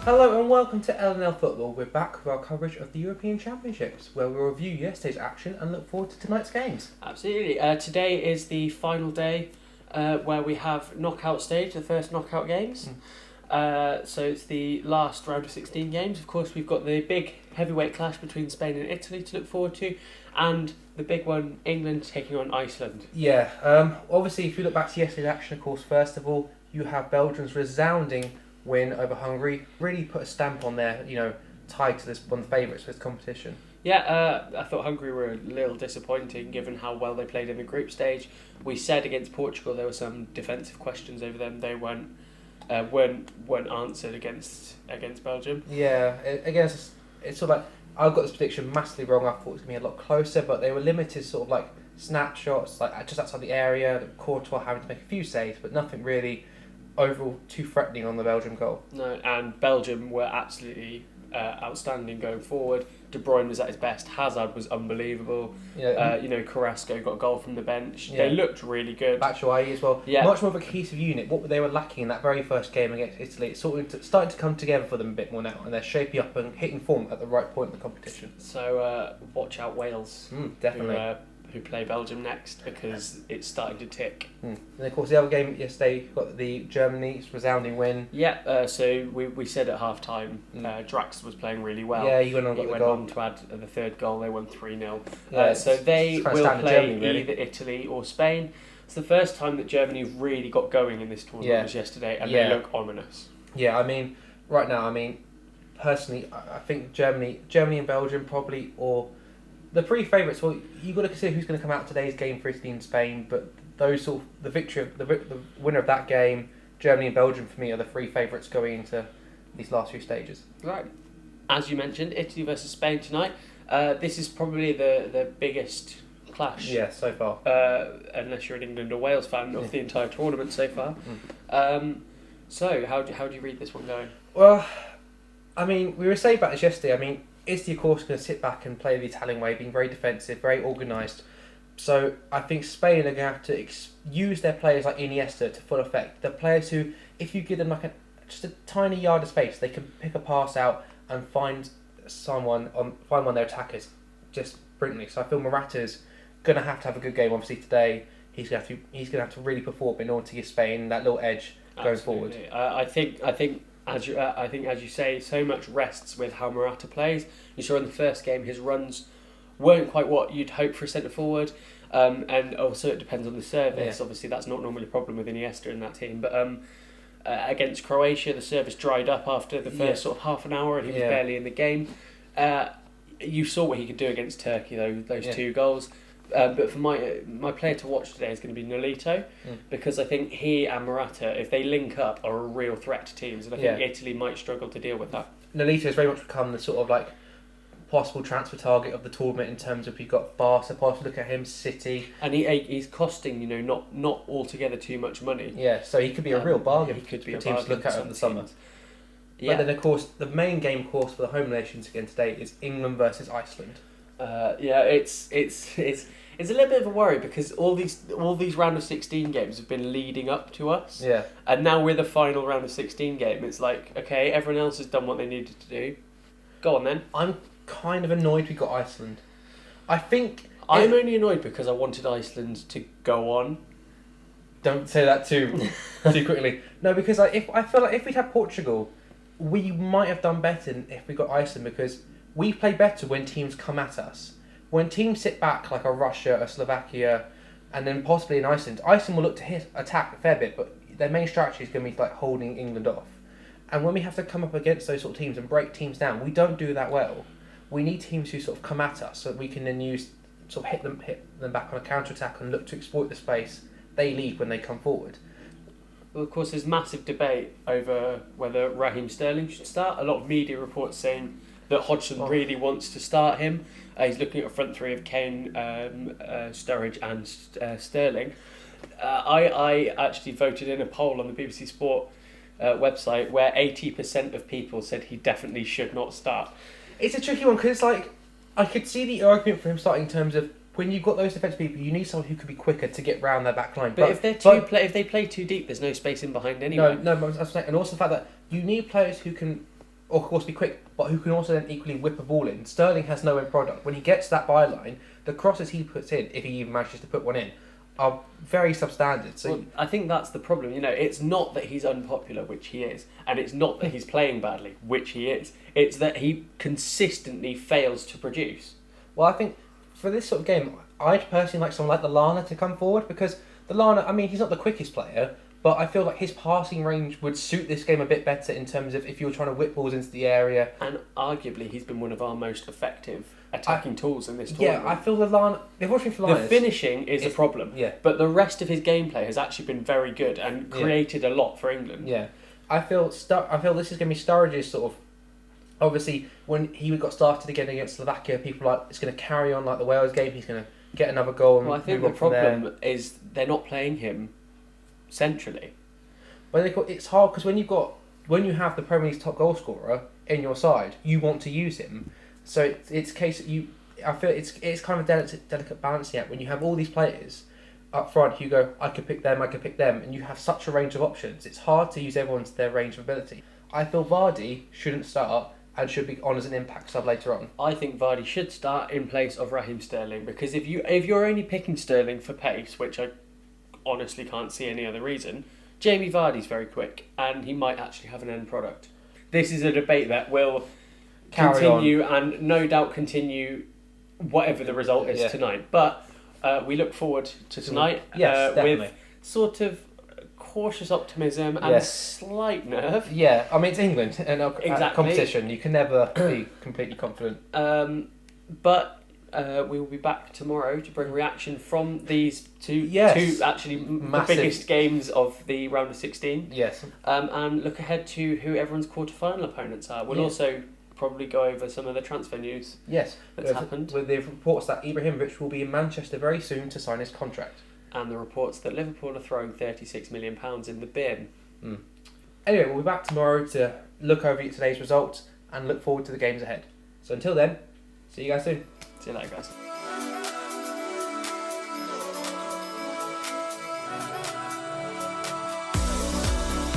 Hello and welcome to L&L Football. We're back with our coverage of the European Championships, where we'll review yesterday's action and look forward to tonight's games. Absolutely. Today is the final day where we have knockout stage, the first knockout games. So it's the last round of 16 games. Of course, we've got the big heavyweight clash between Spain and Italy to look forward to, and the big one, England taking on Iceland. Yeah, obviously if you look back to yesterday's action, of course, first of all, you have Belgium's resounding win over Hungary, really put a stamp on their, tied to this one of the favourites for this competition. Yeah, I thought Hungary were a little disappointing given how well they played in the group stage. We said against Portugal there were some defensive questions over them. They weren't answered against Belgium. Yeah, it's sort of like, I got this prediction massively wrong. I thought it was going to be a lot closer, but they were limited sort of like snapshots, like just outside the area, Courtois having to make a few saves, but nothing really overall too threatening on the Belgium goal. No, and Belgium were absolutely outstanding going forward. De Bruyne was at his best. Hazard was unbelievable. Carrasco got a goal from the bench. Yeah. They looked really good. Batshuayi as well. Yeah. Much more of a cohesive unit. What they were lacking in that very first game against Italy, it's sort of starting to come together for them a bit more now, and they're shaping up and hitting form at the right point in the competition. So watch out Wales. Definitely. Who play Belgium next, because it's starting to tick. And of course the other game yesterday got the Germany's resounding win. Yeah, so we said at half time Drax was playing really well. Yeah, he went on to add the third goal. They won 3-0. So they will play Germany, really. Either Italy or Spain. It's the first time that Germany really got going in this tournament was yesterday, and they look ominous. Yeah, right now, personally, I think Germany and Belgium probably, or the three favourites. Well, you've got to consider who's going to come out today's game for Italy and Spain, but those sort of the winner of that game, Germany and Belgium for me are the three favourites going into these last few stages. Right. As you mentioned, Italy versus Spain tonight. This is probably the biggest clash. Yeah, so far. Unless you're an England or Wales fan of the entire tournament so far. So how do you read this one going? Well, we were saying about this yesterday. Italy, of course, going to sit back and play the Italian way, being very defensive, very organised. So I think Spain are going to have to use their players like Iniesta to full effect. The players who, if you give them just a tiny yard of space, they can pick a pass out and find one of their attackers just brilliantly. So I feel Morata's going to have a good game. Obviously today, he's going to have to really perform in order to give Spain that little edge going forward. I think. As you say, so much rests with how Morata plays. You saw in the first game his runs weren't quite what you'd hope for a centre forward, and also it depends on the service. Obviously, that's not normally a problem with Iniesta in that team. But against Croatia, the service dried up after the first sort of half an hour, and he was barely in the game. You saw what he could do against Turkey, though. Those two goals. But for my player to watch today is going to be Nolito, because I think he and Morata, if they link up, are a real threat to teams, and I think Italy might struggle to deal with that. Nolito has very much become the sort of like possible transfer target of the tournament in terms of you've got Barca, possibly look at him, City, and he's costing not altogether too much money. Yeah, so he could be a real bargain. He could be for a teams to look at in the summer. Yeah. But then of course the main game, of course, for the home nations again today is England versus Iceland. It's a little bit of a worry, because all these round of 16 games have been leading up to us. Yeah. And now we're the final round of 16 game. It's like, okay, everyone else has done what they needed to do. Go on then. I'm kind of annoyed we got Iceland. I'm only annoyed because I wanted Iceland to go on. Don't say that too quickly. No, because I feel like if we'd had Portugal, we might have done better if we got Iceland, because we play better when teams come at us. When teams sit back like a Russia, a Slovakia, and then possibly in Iceland will look to attack a fair bit, but their main strategy is going to be like holding England off. And when we have to come up against those sort of teams and break teams down, we don't do that well. We need teams who sort of come at us so that we can then hit them back on a counter attack and look to exploit the space they leave when they come forward. Well, of course, there's massive debate over whether Raheem Sterling should start. A lot of media reports saying that Hodgson really wants to start him. He's looking at a front three of Kane, Sturridge and Sterling. I actually voted in a poll on the BBC Sport website where 80% of people said he definitely should not start. It's a tricky one, because I could see the argument for him starting in terms of when you've got those defensive people, you need someone who could be quicker to get round their back line. But if they play too deep, there's no space in behind anyway. No, but I was saying, and also the fact that you need players who can of course, be quick, but who can also then equally whip a ball in. Sterling has no end product. When he gets that byline, the crosses he puts in, if he even manages to put one in, are very substandard. So well, I think that's the problem. It's not that he's unpopular, which he is, and it's not that he's playing badly, which he is. It's that he consistently fails to produce. Well, I think for this sort of game, I'd personally like someone like the Lana to come forward, because the Lana, I mean, he's not the quickest player, but I feel like his passing range would suit this game a bit better in terms of if you're trying to whip balls into the area. And arguably, he's been one of our most effective attacking tools in this tournament. Yeah, I feel the Lana... Unfortunately for Lana... The finishing is a problem. Yeah. But the rest of his gameplay has actually been very good and created a lot for England. Yeah. I feel this is going to be Sturridge's sort of... Obviously, when he got started again against Slovakia, people are like, it's going to carry on like the Wales game, he's going to get another goal and well, I think move the on from there. problem is they're not playing him centrally. But it's hard because when you have the Premier League's top goal scorer in your side, you want to use him. So it's a case that I feel it's kind of a delicate balancing act when you have all these players up front. You go, I could pick them, and you have such a range of options. It's hard to use everyone to their range of ability. I feel Vardy shouldn't start and should be on as an impact sub later on. I think Vardy should start in place of Raheem Sterling, because if you're only picking Sterling for pace, which I honestly can't see any other reason, Jamie Vardy's very quick and he might actually have an end product. This is a debate that will continue and no doubt continue whatever the result is tonight. But we look forward to tonight with sort of cautious optimism and slight nerve. Yeah, I mean, it's England and a competition. You can never be completely confident. But we will be back tomorrow to bring reaction from these two actually the biggest games of the round of 16. Yes. And look ahead to who everyone's quarter-final opponents are. We'll also probably go over some of the transfer news that's happened. With the reports that Ibrahimovic will be in Manchester very soon to sign his contract. And the reports that Liverpool are throwing £36 million in the bin. Anyway, we'll be back tomorrow to look over today's results and look forward to the games ahead. So until then, see you guys soon. See you later, guys.